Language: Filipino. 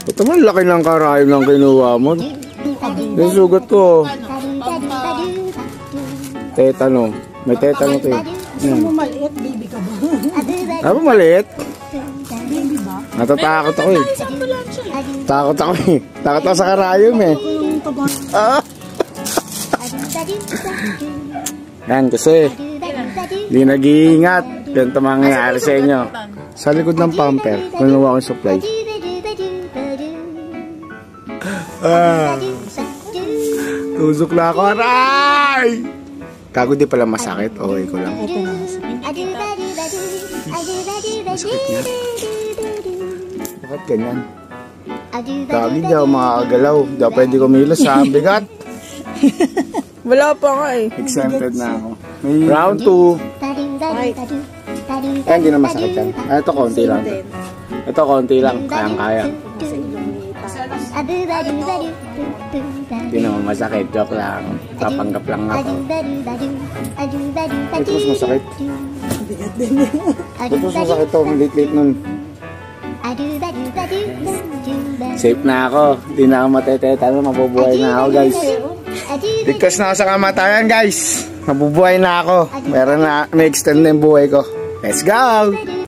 Ba't naman laki ng karayom ng kinuha mo? Yung sugat ko. Tetano. May tetano to eh. Ano mo maliit, baby ka ba? Ano ba maliit? Baby ba? Natatakot ako eh. Takot ako eh. Takot ako sa karayom eh. Yan kasi hindi nag-iingat. Ganito mangyayari sa inyo. Sa likod ng pumper, manuwa ko yung supply. Tusok na ako. Aray! Kago di pala masakit. Okay ko lang. Masakit nga. Bakit ganyan? Kagi di ako makakagalaw. Di ako pwede kumilos sa bigat. Wala pa nga eh. Exempted na ako. Round 2. Kaya hindi na masakit yan. Ito konti lang. Ito konti lang. Kayang-kaya. Hindi naman masakit. Joke lang. Tapanggap lang ako. Ito mas masakit. Ito mas masakit to. Late-late nun. Safe na ako. Hindi na ako matetetano. Mabubuhay na ako guys. Ligtas na ako sa kamatayan guys. Mabubuhay na ako. Meron na, may extend na yung buhay ko. Let's go!